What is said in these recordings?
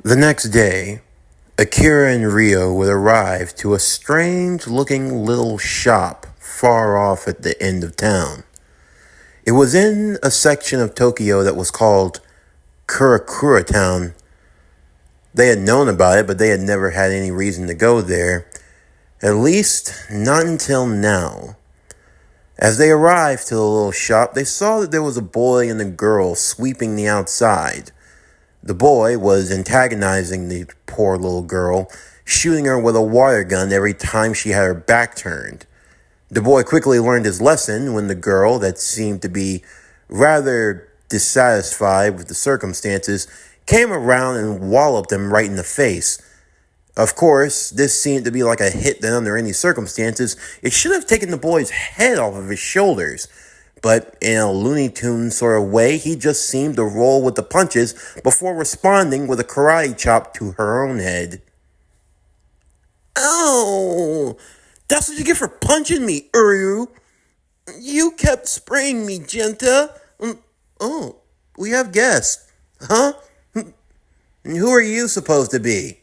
The next day, Akira and Rio would arrive to a strange-looking little shop far off at the end of town. It was in a section of Tokyo that was called Kurakura Town. They had known about it, but they had never had any reason to go there. At least, not until now. As they arrived to the little shop, they saw that there was a boy and a girl sweeping the outside. The boy was antagonizing the poor little girl, shooting her with a water gun every time she had her back turned. The boy quickly learned his lesson when the girl, that seemed to be rather dissatisfied with the circumstances, came around and walloped him right in the face. Of course, this seemed to be like a hit that under any circumstances, it should have taken the boy's head off of his shoulders. But in a Looney Tunes sort of way, he just seemed to roll with the punches before responding with a karate chop to her own head. "Ow! That's what you get for punching me, Uryu! You kept spraying me, Genta! Oh, we have guests. Huh? And who are you supposed to be?"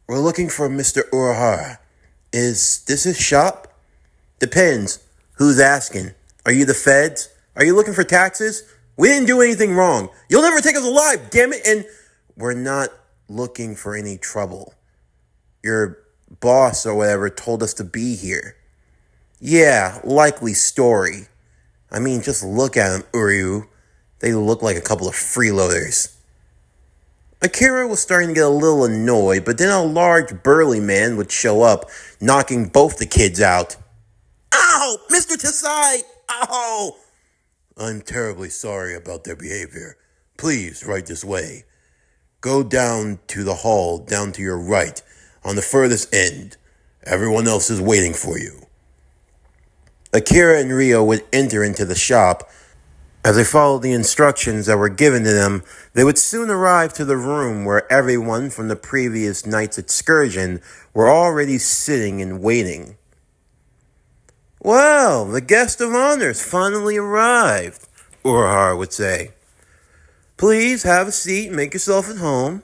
"We're looking for Mr. Urahara. Is this his shop?" "Depends. Who's asking? Are you the feds? Are you looking for taxes? We didn't do anything wrong. You'll never take us alive, damn it, and..." "We're not looking for any trouble. Your boss or whatever told us to be here." "Yeah, likely story. I mean, just look at them, Uryu. They look like a couple of freeloaders." Akira was starting to get a little annoyed, but then a large burly man would show up, knocking both the kids out. "Ow! Mr. Tasai! Ow!" "I'm terribly sorry about their behavior. Please, right this way. Go down to the hall, down to your right, on the furthest end. Everyone else is waiting for you." Akira and Rio would enter into the shop. As they followed the instructions that were given to them, they would soon arrive to the room where everyone from the previous night's excursion were already sitting and waiting. "Well, the guest of honor's finally arrived," Urahara would say. "Please have a seat and make yourself at home.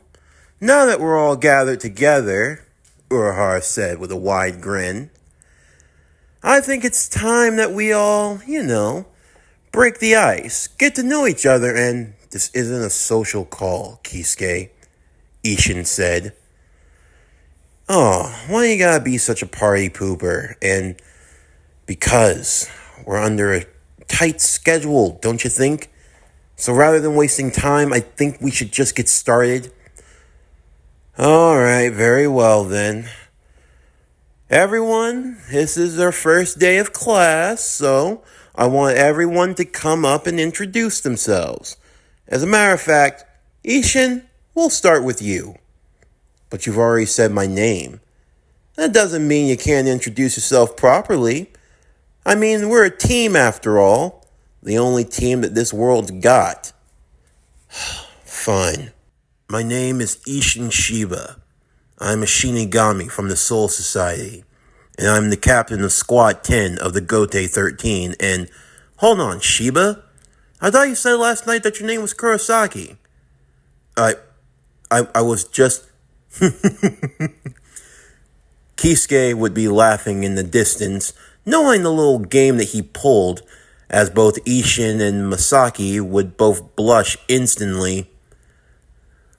Now that we're all gathered together," Urahara said with a wide grin, "I think it's time that we all, break the ice, get to know each other, and..." "This isn't a social call, Kisuke," Ishin said. "Oh, why you gotta be such a party pooper? And because we're under a tight schedule, don't you think? So rather than wasting time, I think we should just get started." "All right, very well then. Everyone, this is our first day of class, so I want everyone to come up and introduce themselves. As a matter of fact, Ishin, we'll start with you." "But you've already said my name." "That doesn't mean you can't introduce yourself properly. I mean, we're a team after all. The only team that this world's got." "Fine. My name is Ishin Shiba. I'm a Shinigami from the Soul Society, and I'm the captain of Squad 10 of the Gote 13, and..." "Hold on, Shiba? I thought you said last night that your name was Kurosaki." I was just..." Kisuke would be laughing in the distance, knowing the little game that he pulled, as both Ishin and Masaki would both blush instantly.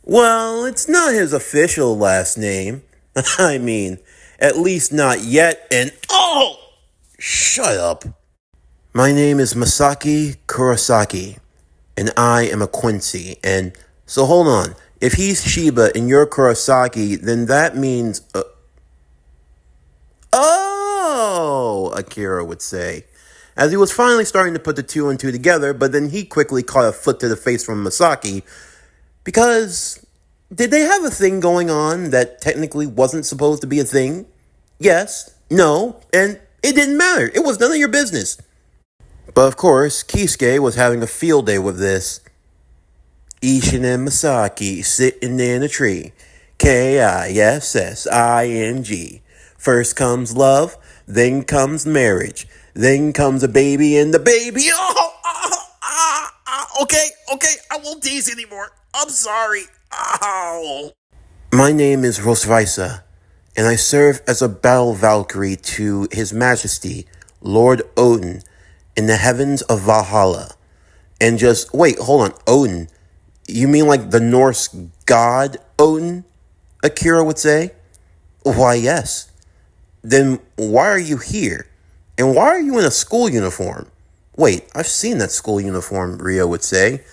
"Well, it's not his official last name. I mean, at least not yet, and..." "Oh! Shut up." "My name is Masaki Kurosaki, and I am a Quincy, and..." "So hold on. If he's Shiba and you're Kurosaki, then that means..." "Oh!" Akira would say, as he was finally starting to put the two and two together, but then he quickly caught a foot to the face from Masaki, because did they have a thing going on that technically wasn't supposed to be a thing? Yes, no, and it didn't matter. It was none of your business. But of course, Kisuke was having a field day with this. "Ishin and Masaki sitting in a tree. Kissing. First comes love, then comes marriage, then comes a baby and the baby..." Okay, I won't tease anymore. I'm sorry. Ow! My name is Rosvaisa, and I serve as a battle Valkyrie to His Majesty, Lord Odin, in the heavens of Valhalla. And just, wait, hold on, Odin. You mean like the Norse god Odin? Akira would say. Why, yes. Then why are you here? And why are you in a school uniform? Wait, I've seen that school uniform, Rio would say.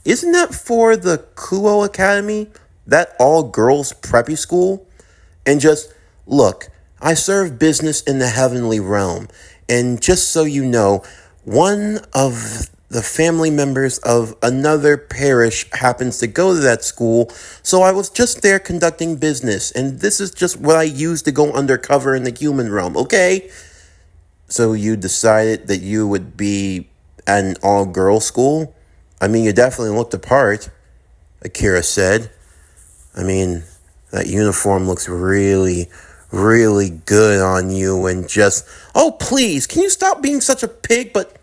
Isn't that for the Kuo Academy? That all-girls preppy school? And just, look, I serve business in the heavenly realm. And just so you know, one of the family members of another parish happens to go to that school, so I was just there conducting business, and this is just what I used to go undercover in the human realm, okay? So you decided that you would be at an all-girls school? I mean, you definitely looked the part, Akira said. I mean, that uniform looks really, really good on you, and just... Oh, please, can you stop being such a pig? But,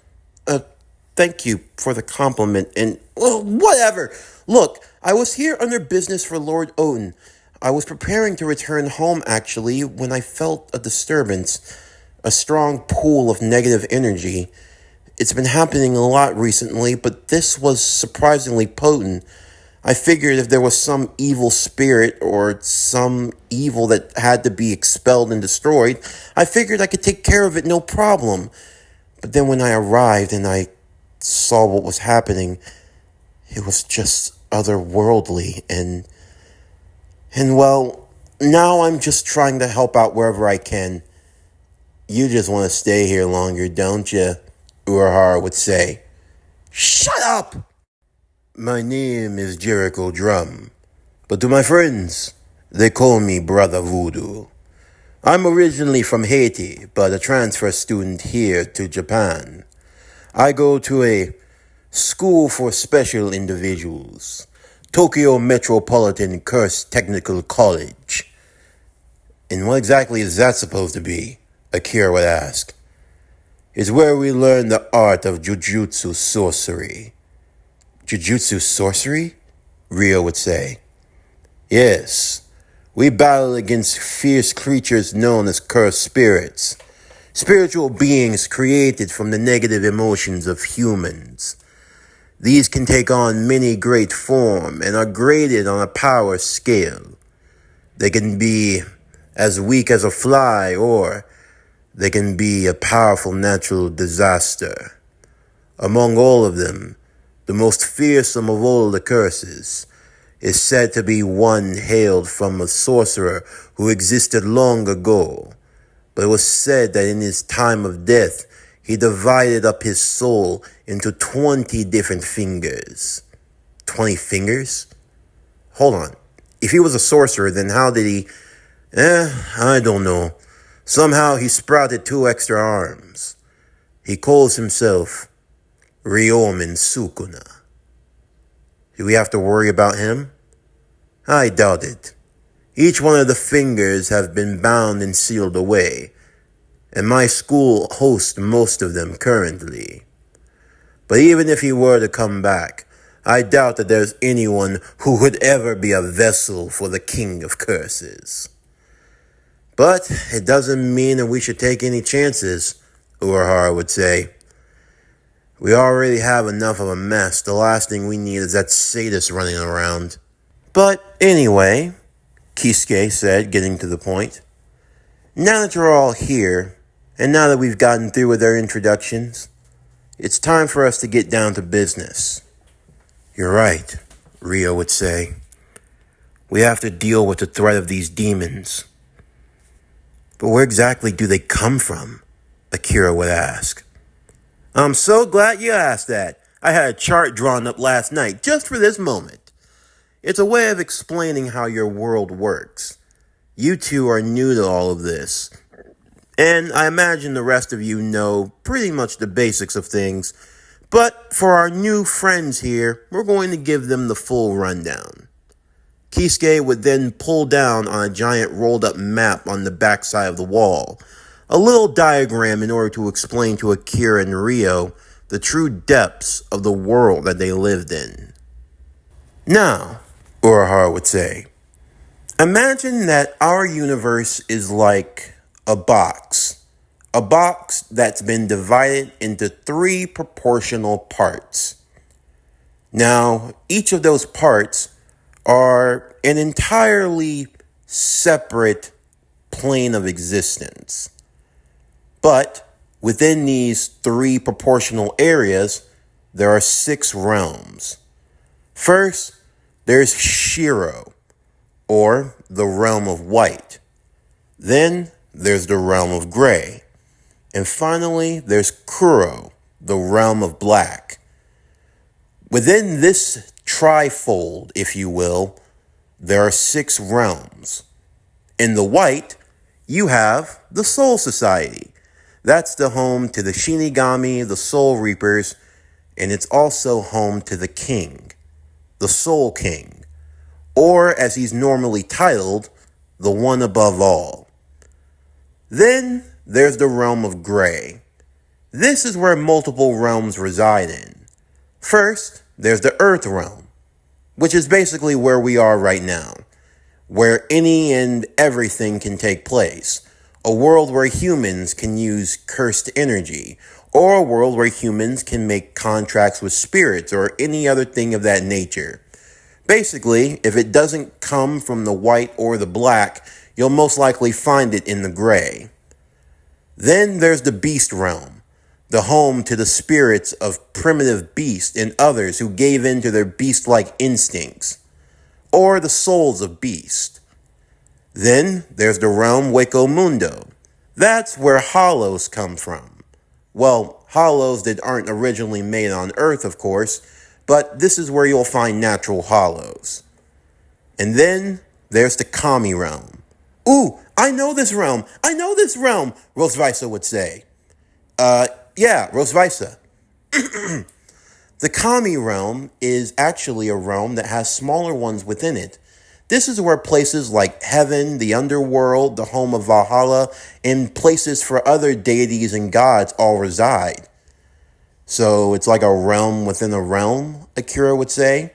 thank you for the compliment, and, well, whatever. Look, I was here under business for Lord Odin. I was preparing to return home, actually, when I felt a disturbance, a strong pool of negative energy. It's been happening a lot recently, but this was surprisingly potent. I figured if there was some evil spirit or some evil that had to be expelled and destroyed, I figured I could take care of it no problem. But then when I arrived and I saw what was happening, it was just otherworldly, and well, now I'm just trying to help out wherever I can. You just want to stay here longer, don't you? Urahara would say. Shut up! My name is Jericho Drum, but to my friends, they call me Brother Voodoo. I'm originally from Haiti, but a transfer student here to Japan. I go to a school for special individuals, Tokyo Metropolitan Curse Technical College. And what exactly is that supposed to be? Akira would ask. It's where we learn the art of jujutsu sorcery. Jujutsu sorcery? Rio would say. Yes, we battle against fierce creatures known as cursed spirits. Spiritual beings created from the negative emotions of humans. These can take on many great form and are graded on a power scale. They can be as weak as a fly, or they can be a powerful natural disaster. Among all of them, the most fearsome of all the curses is said to be one hailed from a sorcerer who existed long ago. But it was said that in his time of death, he divided up his soul into 20 different fingers. 20 fingers? Hold on. If he was a sorcerer, then how did he... I don't know. Somehow he sprouted 2 extra arms. He calls himself Ryomen Sukuna. Do we have to worry about him? I doubt it. Each one of the fingers have been bound and sealed away, and my school hosts most of them currently. But even if he were to come back, I doubt that there's anyone who would ever be a vessel for the King of Curses. But it doesn't mean that we should take any chances, Urahara would say. We already have enough of a mess. The last thing we need is that sadist running around. But anyway, Kisuke said, getting to the point. Now that you're all here, and now that we've gotten through with our introductions, it's time for us to get down to business. You're right, Rio would say. We have to deal with the threat of these demons. But where exactly do they come from? Akira would ask. I'm so glad you asked that. I had a chart drawn up last night just for this moment. It's a way of explaining how your world works. You two are new to all of this, and I imagine the rest of you know pretty much the basics of things, but for our new friends here, we're going to give them the full rundown. Kisuke would then pull down on a giant rolled up map on the backside of the wall, a little diagram in order to explain to Akira and Rio the true depths of the world that they lived in. Now, Urahara would say. Imagine that our universe is like a box. A box that's been divided into three proportional parts. Now, each of those parts are an entirely separate plane of existence. But within these three proportional areas, there are 6 realms. First, there's Shiro, or the realm of white. Then there's the realm of gray. And finally, there's Kuro, the realm of black. Within this trifold, if you will, there are 6 realms. In the white, you have the Soul Society. That's the home to the Shinigami, the Soul Reapers, and it's also home to the King, the Soul King, or as he's normally titled, the One Above All. Then there's the realm of gray. This is where multiple realms reside in. First, there's the Earth realm, which is basically where we are right now, where any and everything can take place. A world where humans can use cursed energy, or a world where humans can make contracts with spirits or any other thing of that nature. Basically, if it doesn't come from the white or the black, you'll most likely find it in the gray. Then there's the Beast realm, the home to the spirits of primitive beasts and others who gave in to their beast-like instincts, or the souls of beasts. Then there's the realm Hueco Mundo. That's where hollows come from. Well, hollows that aren't originally made on Earth, of course, but this is where you'll find natural hollows. And then there's the Kami realm. Ooh, I know this realm, Rosvisa would say. Yeah, Rosvisa. The Kami realm is actually a realm that has smaller ones within it. This is where places like heaven, the underworld, the home of Valhalla, and places for other deities and gods all reside. So it's like a realm within a realm, Akira would say.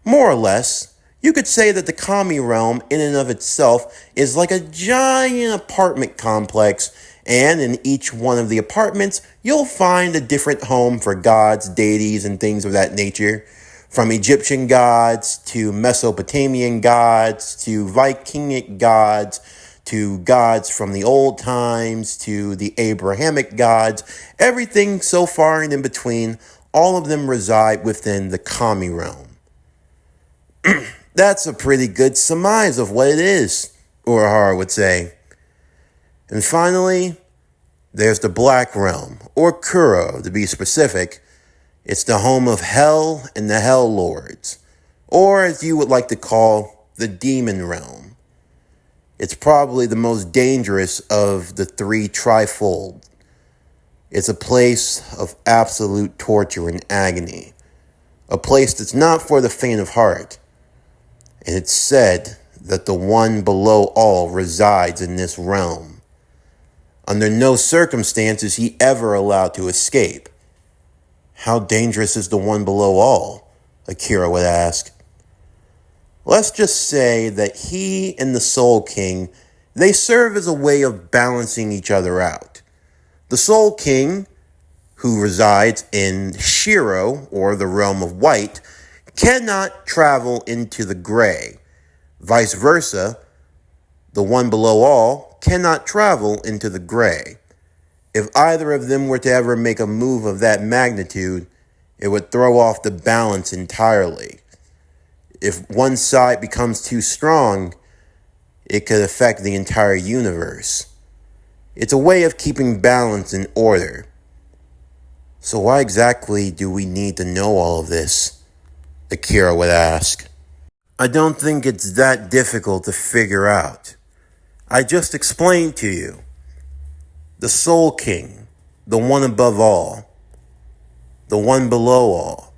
More or less, you could say that the Kami realm in and of itself is like a giant apartment complex, and in each one of the apartments, you'll find a different home for gods, deities, and things of that nature. From Egyptian gods to Mesopotamian gods to Vikingic gods to gods from the old times to the Abrahamic gods, everything so far and in between, all of them reside within the Kami realm. That's a pretty good surmise of what it is, Urahara would say. And finally, there's the Black Realm, or Kuro to be specific. It's the home of Hell and the Hell Lords, or as you would like to call, the Demon Realm. It's probably the most dangerous of the 3 trifold. It's a place of absolute torture and agony, a place that's not for the faint of heart. And it's said that the One Below All resides in this realm. Under no circumstances is he ever allowed to escape. How dangerous is the One Below All? Akira would ask. Let's just say that he and the Soul King, they serve as a way of balancing each other out. The Soul King, who resides in Shiro, or the realm of white, cannot travel into the gray. Vice versa, the One Below All cannot travel into the gray. If either of them were to ever make a move of that magnitude, it would throw off the balance entirely. If one side becomes too strong, it could affect the entire universe. It's a way of keeping balance and order. So why exactly do we need to know all of this? Akira would ask. I don't think it's that difficult to figure out. I just explained to you. The Soul King, the One Above All, the One Below All.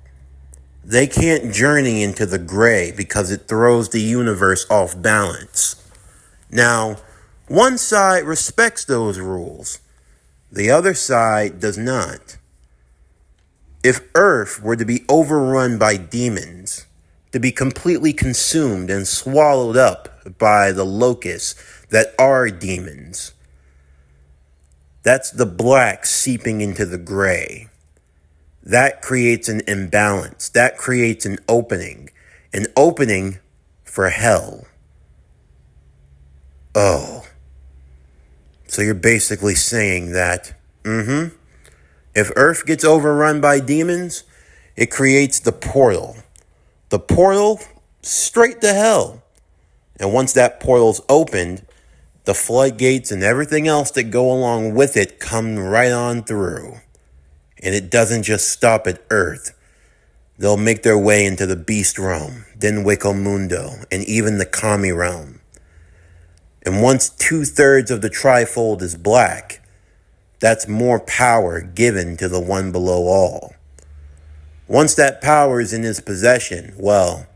They can't journey into the gray because it throws the universe off balance. Now, one side respects those rules. The other side does not. If Earth were to be overrun by demons, to be completely consumed and swallowed up by the locusts that are demons. That's the black seeping into the gray. That creates an imbalance. That creates an opening for hell. Oh. So you're basically saying that, if Earth gets overrun by demons, it creates the portal. The portal straight to hell. And once that portal's opened, the floodgates and everything else that go along with it come right on through. And it doesn't just stop at Earth. They'll make their way into the Beast Realm, then Wiccomundo, and even the Kami Realm. And once 2/3 of the trifold is black, that's more power given to the one below all. Once that power is in his possession, well,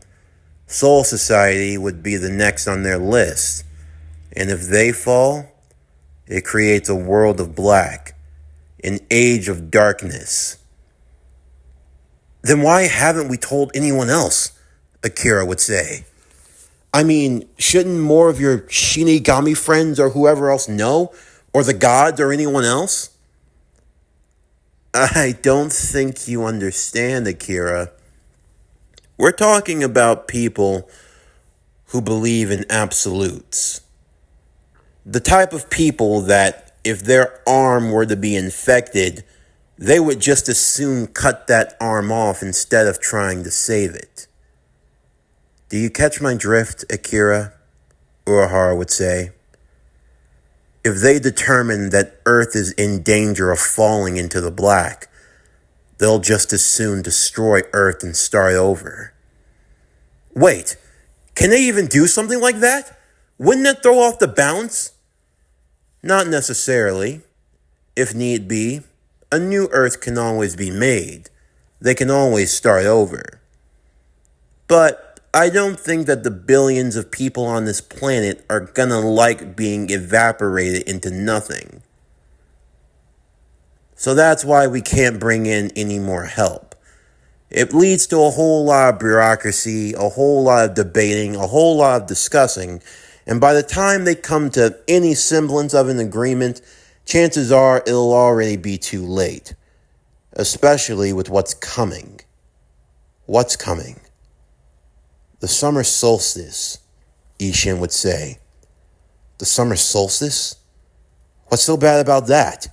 Soul Society would be the next on their list. And if they fall, it creates a world of black, an age of darkness. Then why haven't we told anyone else? Akira would say. I mean, shouldn't more of your Shinigami friends or whoever else know? Or the gods or anyone else? I don't think you understand, Akira. We're talking about people who believe in absolutes. The type of people that if their arm were to be infected, they would just as soon cut that arm off instead of trying to save it. Do you catch my drift, Akira? Urahara would say. If they determine that Earth is in danger of falling into the black, they'll just as soon destroy Earth and start over. Wait, can they even do something like that? Wouldn't that throw off the balance? Not necessarily. If need be, a new Earth can always be made. They can always start over. But I don't think that the billions of people on this planet are gonna like being evaporated into nothing. So that's why we can't bring in any more help. It leads to a whole lot of bureaucracy, a whole lot of debating, a whole lot of discussing, and by the time they come to any semblance of an agreement, chances are it'll already be too late. Especially with what's coming. What's coming? The summer solstice, Ishin would say. The summer solstice? What's so bad about that?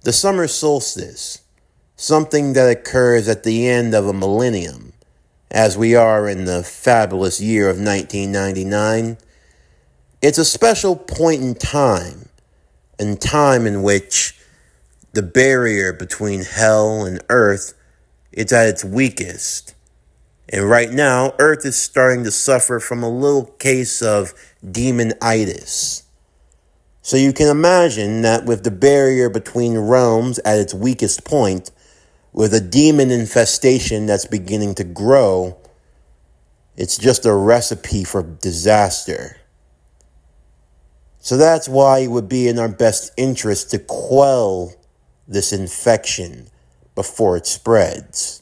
The summer solstice, something that occurs at the end of a millennium, as we are in the fabulous year of 1999, it's a special point in time in which the barrier between hell and earth is at its weakest. And right now, Earth is starting to suffer from a little case of demonitis. So you can imagine that with the barrier between realms at its weakest point, with a demon infestation that's beginning to grow, it's just a recipe for disaster. So that's why it would be in our best interest to quell this infection before it spreads.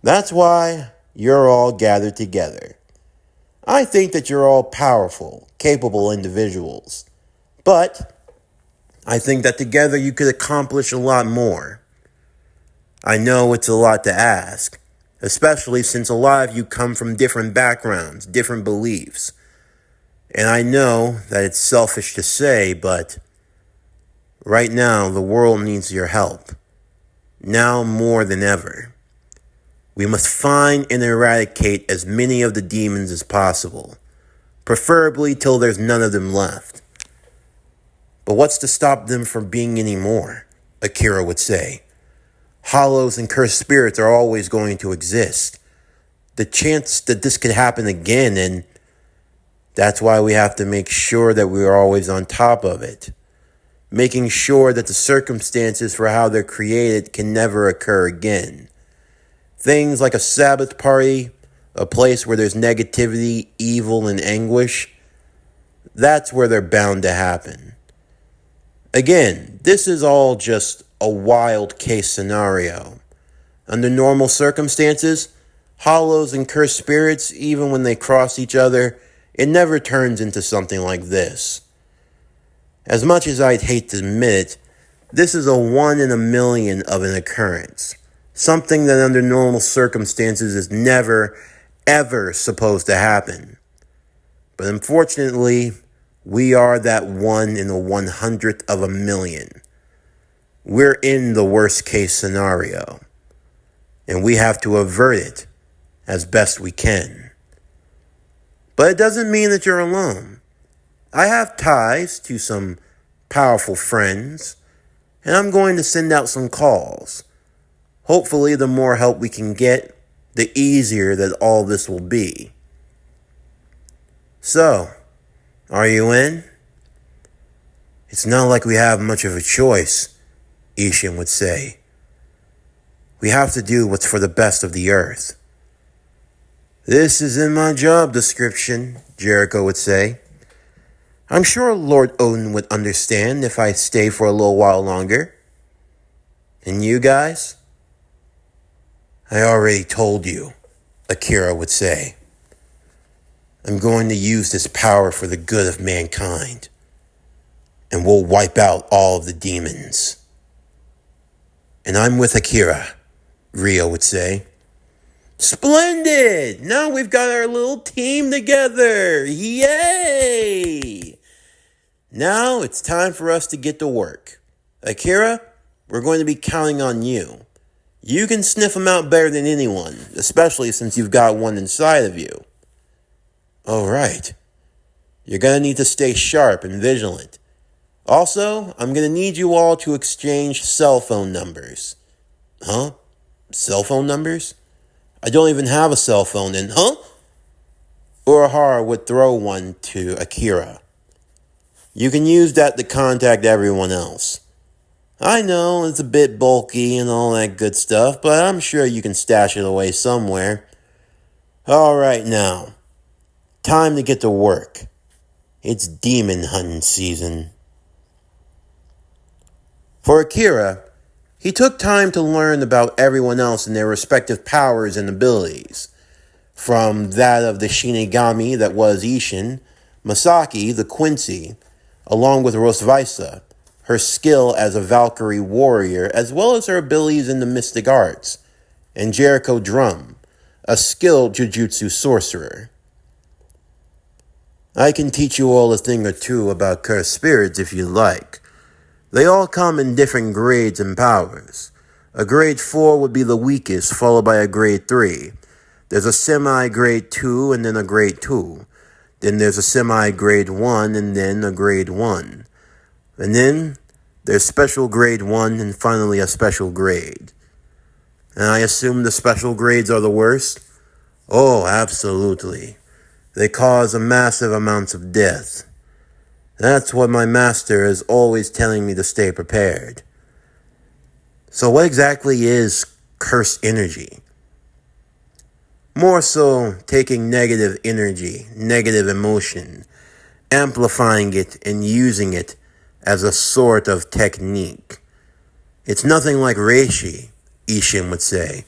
That's why you're all gathered together. I think that you're all powerful, capable individuals. But I think that together you could accomplish a lot more. I know it's a lot to ask, especially since a lot of you come from different backgrounds, different beliefs. And I know that it's selfish to say, but right now the world needs your help. Now more than ever. We must find and eradicate as many of the demons as possible, preferably till there's none of them left. But what's to stop them from being any more? Akira would say. Hollows and cursed spirits are always going to exist. The chance that this could happen again, and that's why we have to make sure that we are always on top of it. Making sure that the circumstances for how they're created can never occur again. Things like a Sabbath party, a place where there's negativity, evil, and anguish, that's where they're bound to happen. Again, this is all just a wild case scenario. Under normal circumstances, Hollows and cursed spirits, even when they cross each other, it never turns into something like this. As much as I'd hate to admit it, this is a 1 in a million of an occurrence. Something that under normal circumstances is never, ever supposed to happen. But unfortunately, we are that 1 in a 100th of a million. We're in the worst case scenario, and we have to avert it as best we can. But it doesn't mean that you're alone. I have ties to some powerful friends, and I'm going to send out some calls. Hopefully, the more help we can get, the easier that all this will be. So, are you in? It's not like we have much of a choice, Ishin would say. We have to do what's for the best of the earth. This is in my job description, Jericho would say. I'm sure Lord Odin would understand if I stay for a little while longer. And you guys? I already told you, Akira would say. I'm going to use this power for the good of mankind. And we'll wipe out all of the demons. And I'm with Akira, Rio would say. Splendid! Now we've got our little team together! Yay! Now it's time for us to get to work. Akira, we're going to be counting on you. You can sniff them out better than anyone, especially since you've got one inside of you. All right. You're going to need to stay sharp and vigilant. Also, I'm going to need you all to exchange cell phone numbers. Huh? Cell phone numbers? I don't even have a cell phone, and Urahara would throw one to Akira. You can use that to contact everyone else. I know it's a bit bulky and all that good stuff, but I'm sure you can stash it away somewhere. All right now, time to get to work. It's demon hunting season. For Akira, he took time to learn about everyone else and their respective powers and abilities. From that of the Shinigami that was Ishin, Masaki, the Quincy, along with Rosvaisa, her skill as a Valkyrie warrior, as well as her abilities in the mystic arts, and Jericho Drum, a skilled jujutsu sorcerer. I can teach you all a thing or two about cursed spirits if you like. They all come in different grades and powers. A grade 4 would be the weakest, followed by a grade 3. There's a semi-grade 2 and then a grade 2. Then there's a semi-grade 1 and then a grade 1. And then there's special grade 1 and finally a special grade. And I assume the special grades are the worst? Oh, absolutely. They cause a massive amounts of death. That's what my master is always telling me to stay prepared. So what exactly is cursed energy? More so taking negative energy, negative emotion, amplifying it and using it as a sort of technique. It's nothing like Reishi, Ishin would say.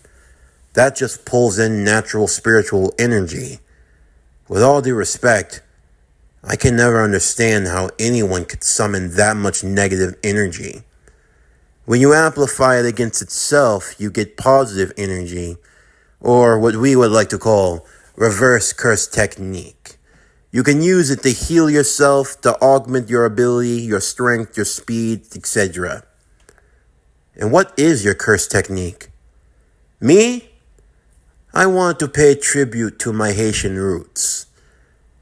That just pulls in natural spiritual energy. With all due respect, I can never understand how anyone could summon that much negative energy. When you amplify it against itself, you get positive energy, or what we would like to call reverse curse technique. You can use it to heal yourself, to augment your ability, your strength, your speed, etc. And what is your curse technique? Me? I want to pay tribute to my Haitian roots.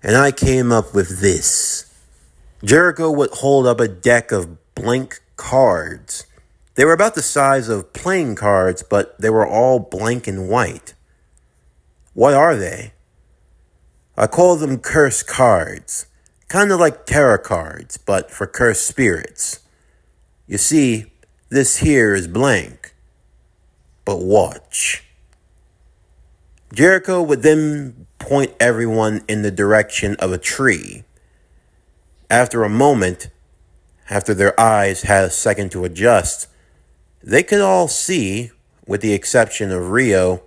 And I came up with this. Jericho would hold up a deck of blank cards. They were about the size of playing cards, but they were all blank and white. What are they? I call them cursed cards. Kind of like tarot cards, but for cursed spirits. You see, this here is blank. But watch. Jericho would then point everyone in the direction of a tree. After a moment, after their eyes had a second to adjust, they could all see, with the exception of Rio,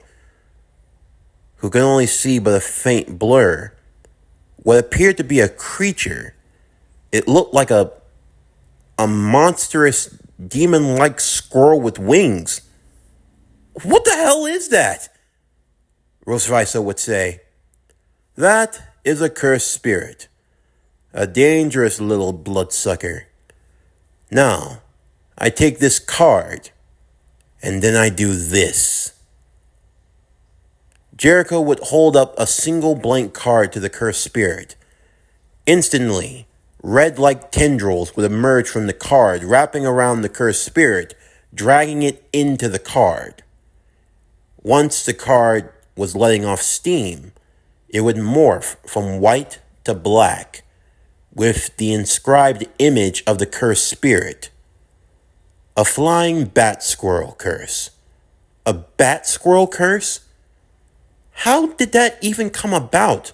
who could only see but a faint blur, what appeared to be a creature. It looked like a monstrous demon-like squirrel with wings. What the hell is that? Rosvisa would say. That is a cursed spirit. A dangerous little bloodsucker. Now, I take this card, and then I do this. Jericho would hold up a single blank card to the cursed spirit. Instantly, red-like tendrils would emerge from the card, wrapping around the cursed spirit, dragging it into the card. Once the card was letting off steam, it would morph from white to black, with the inscribed image of the cursed spirit. A flying bat squirrel curse. A bat squirrel curse? How did that even come about?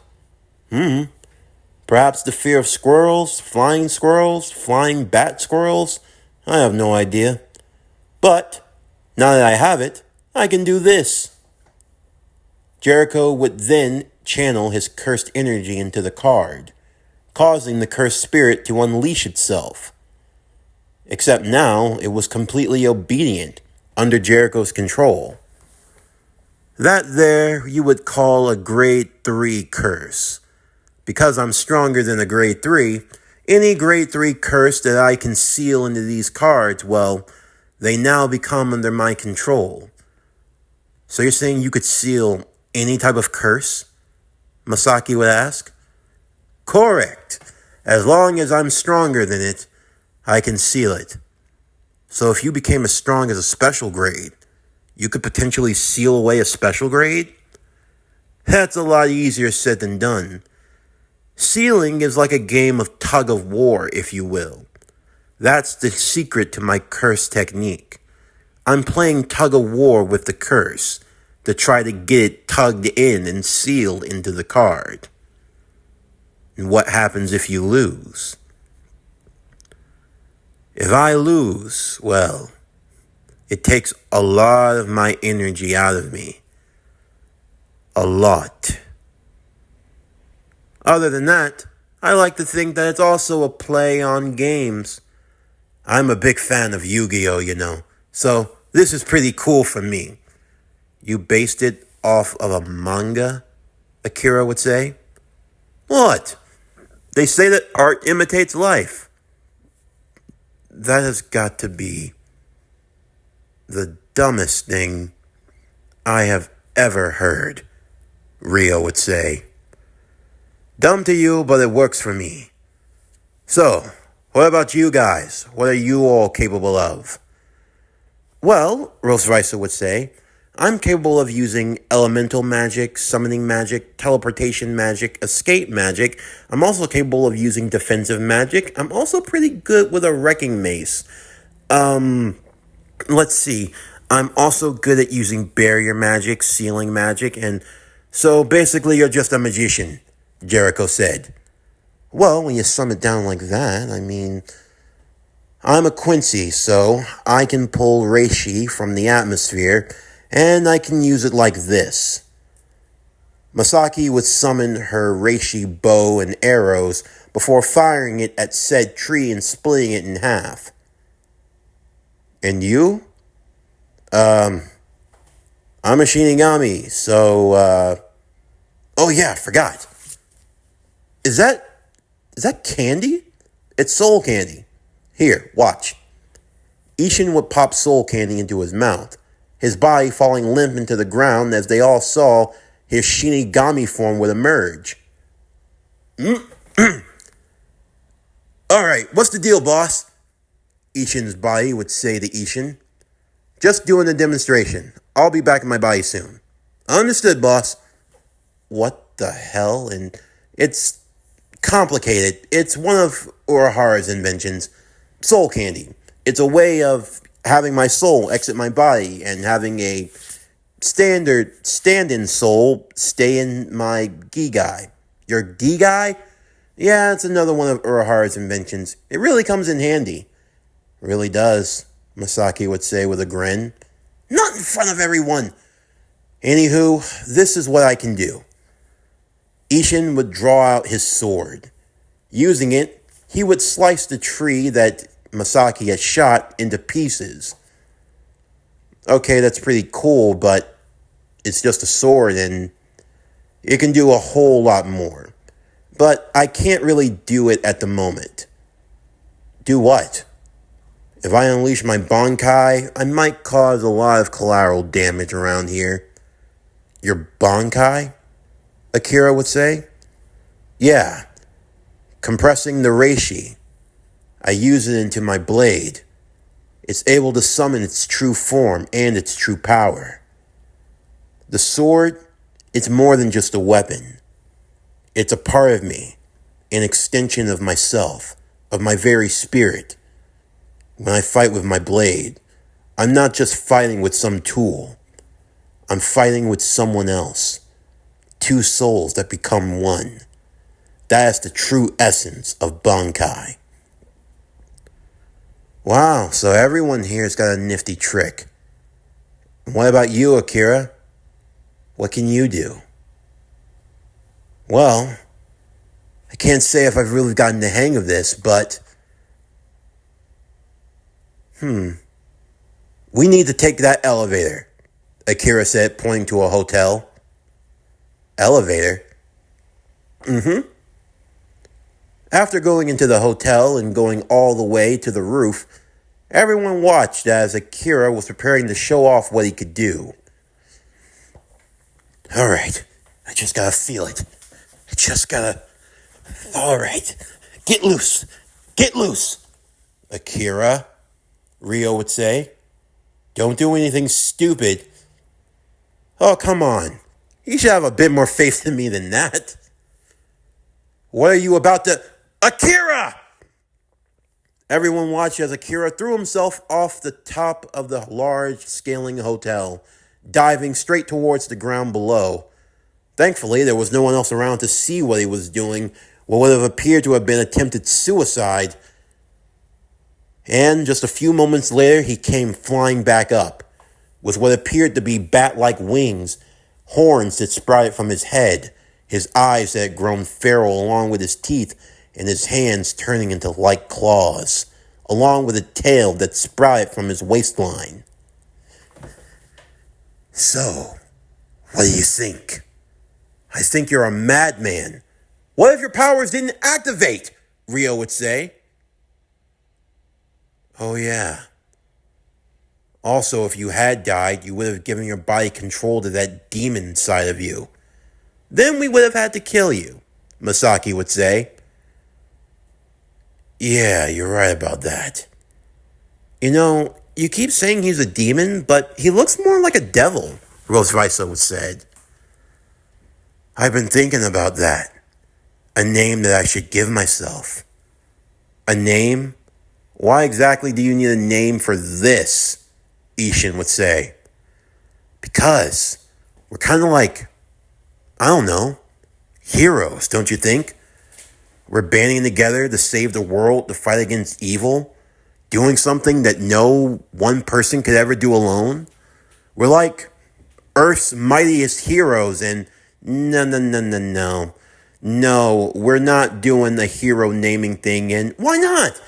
Perhaps the fear of squirrels, flying bat squirrels? I have no idea. But, now that I have it, I can do this. Jericho would then channel his cursed energy into the card, causing the cursed spirit to unleash itself. Except now, it was completely obedient, under Jericho's control. That there you would call a grade 3 curse. Because I'm stronger than a grade 3, any grade 3 curse that I can seal into these cards, well, they now become under my control. So you're saying you could seal any type of curse? Masaki would ask. Correct. As long as I'm stronger than it, I can seal it. So if you became as strong as a special grade, you could potentially seal away a special grade? That's a lot easier said than done. Sealing is like a game of tug of war, if you will. That's the secret to my curse technique. I'm playing tug of war with the curse to try to get it tugged in and sealed into the card. And what happens if you lose? If I lose, well, it takes a lot of my energy out of me. A lot. Other than that, I like to think that it's also a play on games. I'm a big fan of Yu-Gi-Oh, you know, so this is pretty cool for me. You based it off of a manga, Akira would say? What? They say that art imitates life. That has got to be the dumbest thing I have ever heard, Rio would say. Dumb to you, but it works for me. So, what about you guys? What are you all capable of? Well, Rosvisa would say, I'm capable of using elemental magic, summoning magic, teleportation magic, escape magic. I'm also capable of using defensive magic. I'm also pretty good with a wrecking mace. Let's see. I'm also good at using barrier magic, sealing magic, and so basically you're just a magician, Jericho said. Well, when you sum it down like that, I mean, I'm a Quincy, so I can pull reishi from the atmosphere, and I can use it like this. Masaki would summon her reishi bow and arrows before firing it at said tree and splitting it in half. And you? I'm a Shinigami, so, oh yeah, I forgot. Is that candy? It's soul candy. Here, watch. Ishin would pop soul candy into his mouth, his body falling limp into the ground as they all saw his Shinigami form would emerge. Alright, what's the deal, boss? Ishin's body would say to Ishin. Just doing a demonstration. I'll be back in my body soon. Understood, boss. What the hell? And it's complicated. It's one of Urahara's inventions. Soul candy. It's a way of having my soul exit my body and having a standard stand-in soul stay in my Gigai. Your Gigai? Yeah, it's another one of Urahara's inventions. It really comes in handy. Really does, Masaki would say with a grin. Not in front of everyone. Anywho, this is what I can do. Ishin would draw out his sword. Using it, he would slice the tree that Masaki had shot into pieces. Okay, that's pretty cool, but it's just a sword and it can do a whole lot more. But I can't really do it at the moment. Do what? If I unleash my Bankai, I might cause a lot of collateral damage around here. Your Bankai? Akira would say. Yeah. Compressing the reishi. I use it into my blade. It's able to summon its true form and its true power. The sword, it's more than just a weapon. It's a part of me, an extension of myself, of my very spirit. When I fight with my blade, I'm not just fighting with some tool. I'm fighting with someone else. Two souls that become one. That is the true essence of Bankai. Wow, so everyone here's got a nifty trick. What about you, Akira? What can you do? Well, I can't say if I've really gotten the hang of this, but we need to take that elevator, Akira said, pointing to a hotel. Elevator? After going into the hotel and going all the way to the roof, everyone watched as Akira was preparing to show off what he could do. Alright, I just gotta feel it. Alright, get loose, Akira, Rio would say. Don't do anything stupid. Oh, come on. You should have a bit more faith in me than that. What are you about to... Akira! Everyone watched as Akira threw himself off the top of the large scaling hotel, diving straight towards the ground below. Thankfully, there was no one else around to see what he was doing, what would have appeared to have been attempted suicide. And just a few moments later, he came flying back up, with what appeared to be bat-like wings, horns that sprouted from his head, his eyes that had grown feral along with his teeth, and his hands turning into light claws, along with a tail that sprouted from his waistline. So, what do you think? I think you're a madman. What if your powers didn't activate? Rio would say. Oh yeah. Also, if you had died, you would have given your body control to that demon side of you. Then we would have had to kill you, Masaki would say. Yeah, you're right about that. You know, you keep saying he's a demon, but he looks more like a devil, Rosvisa would say. I've been thinking about that. A name that I should give myself. A name? Why exactly do you need a name for this? Ishin would say. Because we're kind of like, I don't know, heroes, don't you think? We're banding together to save the world, to fight against evil, doing something that no one person could ever do alone. We're like Earth's mightiest heroes, and no. No, we're not doing the hero naming thing, and why not?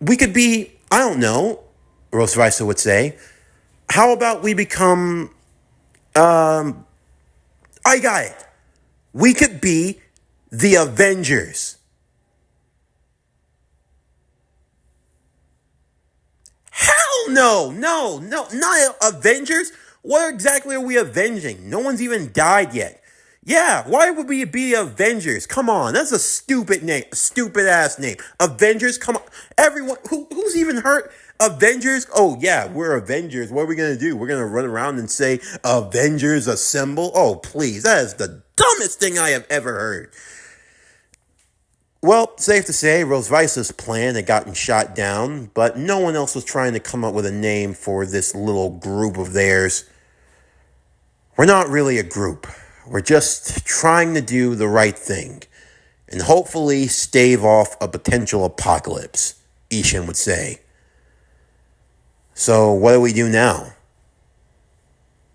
We could be, I don't know, Rosvisa would say. How about we become, I got it. We could be the Avengers. Hell no, not Avengers. What exactly are we avenging? No one's even died yet. Yeah, why would we be Avengers? Come on, that's a stupid name, stupid ass name. Avengers, come on. Everyone, who's even hurt? Avengers? Oh yeah, we're Avengers. What are we gonna do? We're gonna run around and say Avengers assemble? Oh please, that is the dumbest thing I have ever heard. Well, safe to say, Rosvisa's plan had gotten shot down, but no one else was trying to come up with a name for this little group of theirs. We're not really a group. We're just trying to do the right thing and hopefully stave off a potential apocalypse, Ishin would say. So what do we do now?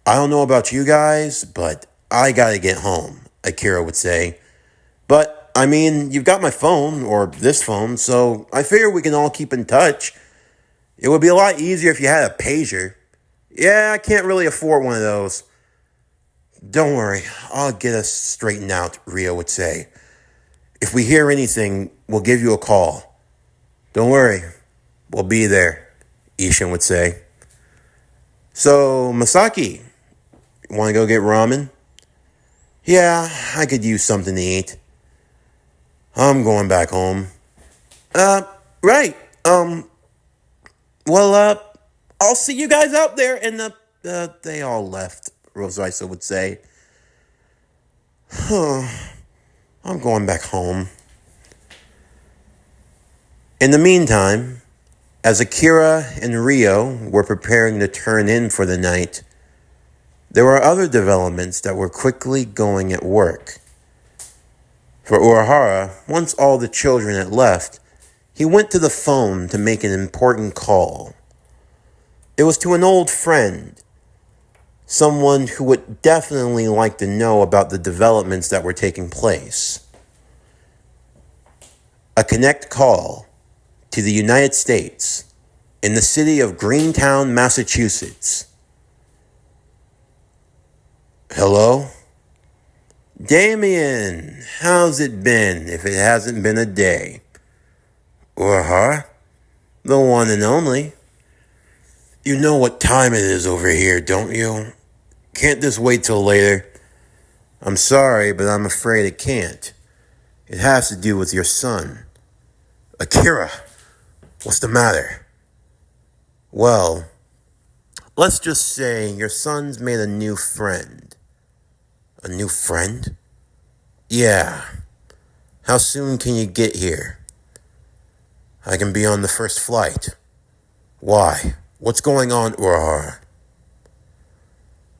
I don't know about you guys, but I gotta get home, Akira would say. But, I mean, you've got my phone, or this phone, so I figure we can all keep in touch. It would be a lot easier if you had a pager. Yeah, I can't really afford one of those. Don't worry, I'll get us straightened out, Rio would say. If we hear anything, we'll give you a call. Don't worry, we'll be there, Ishin would say. So, Masaki, want to go get ramen? Yeah, I could use something to eat. I'm going back home. Right. Well, I'll see you guys out there. And they all left, Rosaiso would say. I'm going back home. In the meantime, as Akira and Rio were preparing to turn in for the night, there were other developments that were quickly going at work. For Urahara, once all the children had left, he went to the phone to make an important call. It was to an old friend, someone who would definitely like to know about the developments that were taking place. A connect call to the United States in the city of Greentown, Massachusetts. Hello? Damien, how's it been if it hasn't been a day? Urahara? The one and only. You know what time it is over here, don't you? Can't this wait till later? I'm sorry, but I'm afraid it can't. It has to do with your son. Akira, what's the matter? Well, let's just say your son's made a new friend. A new friend? Yeah. How soon can you get here? I can be on the first flight. Why? What's going on, Urahara?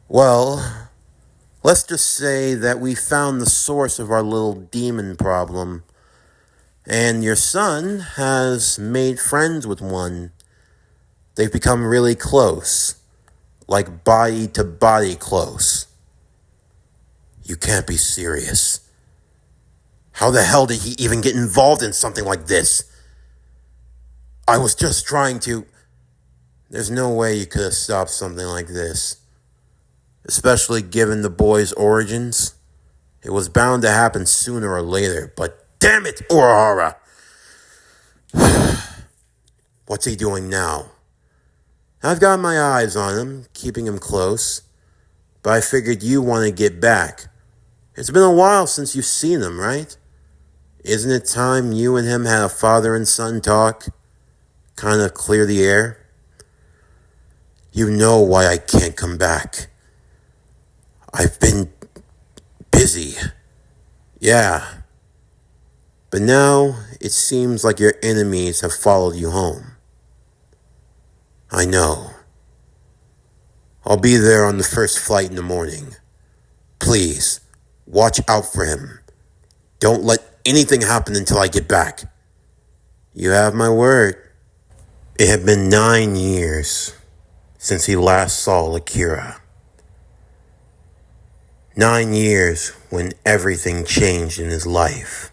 Well, let's just say that we found the source of our little demon problem, and your son has made friends with one. They've become really close, like body to body close. You can't be serious. How the hell did he even get involved in something like this? I was just trying to... There's no way you could have stopped something like this. Especially given the boy's origins. It was bound to happen sooner or later, but damn it, Urahara! What's he doing now? I've got my eyes on him, keeping him close. But I figured you want to get back. It's been a while since you've seen him, right? Isn't it time you and him had a father and son talk? Kind of clear the air? You know why I can't come back. I've been busy. Yeah. But now it seems like your enemies have followed you home. I know. I'll be there on the first flight in the morning. Please, watch out for him. Don't let anything happen until I get back. You have my word. It had been 9 years since he last saw Akira. 9 years when everything changed in his life.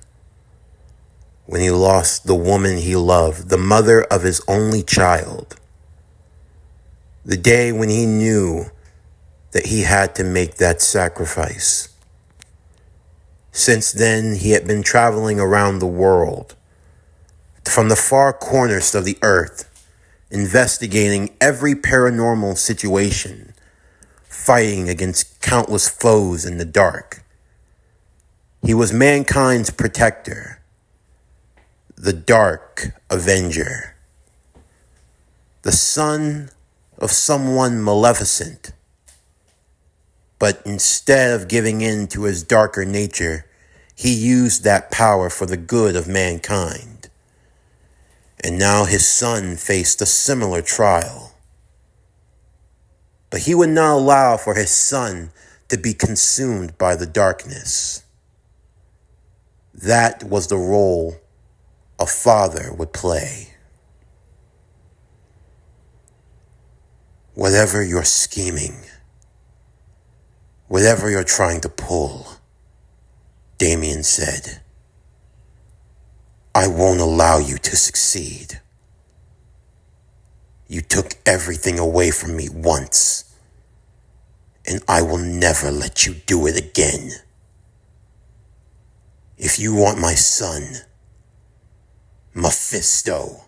When he lost the woman he loved, the mother of his only child. The day when he knew that he had to make that sacrifice. Since then, he had been traveling around the world, from the far corners of the earth, investigating every paranormal situation, fighting against countless foes in the dark. He was mankind's protector, the Dark Avenger, the son of someone maleficent. But instead of giving in to his darker nature, he used that power for the good of mankind. And now his son faced a similar trial. But he would not allow for his son to be consumed by the darkness. That was the role a father would play. Whatever you're scheming, Whatever you're trying to pull, Damien said, I won't allow you to succeed. You took everything away from me once, and I will never let you do it again. If you want my son, Mephisto,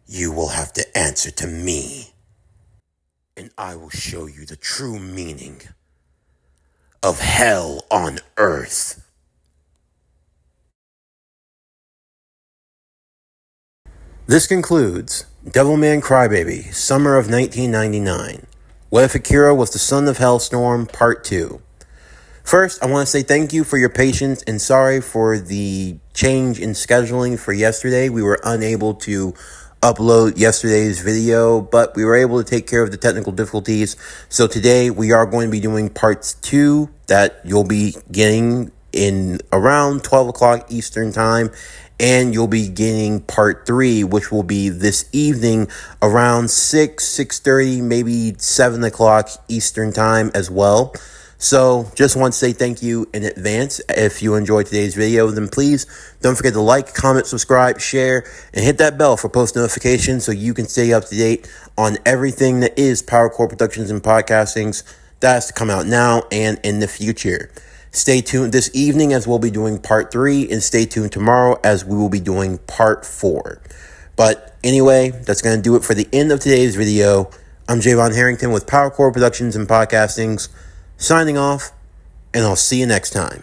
you will have to answer to me, and I will show you the true meaning of hell on earth. This concludes Devilman Crybaby, Summer of 1999. What if Akira was the son of Hellstorm, Part 2. First, I want to say thank you for your patience and sorry for the change in scheduling for yesterday. We were unable to upload yesterday's video, but we were able to take care of the technical difficulties. So today we are going to be doing parts 2 that you'll be getting in around 12 o'clock Eastern time. And you'll be getting part 3, which will be this evening around 6:30, maybe 7 o'clock Eastern time as well. So just want to say thank you in advance. If you enjoyed today's video, then please don't forget to like, comment, subscribe, share, and hit that bell for post notifications so you can stay up to date on everything that is PowerCore Productions and Podcastings that has to come out now and in the future. Stay tuned this evening as we'll be doing part 3, and stay tuned tomorrow as we will be doing part 4. But anyway, that's going to do it for the end of today's video. I'm Javon Harrington with PowerCore Productions and Podcastings, signing off, and I'll see you next time.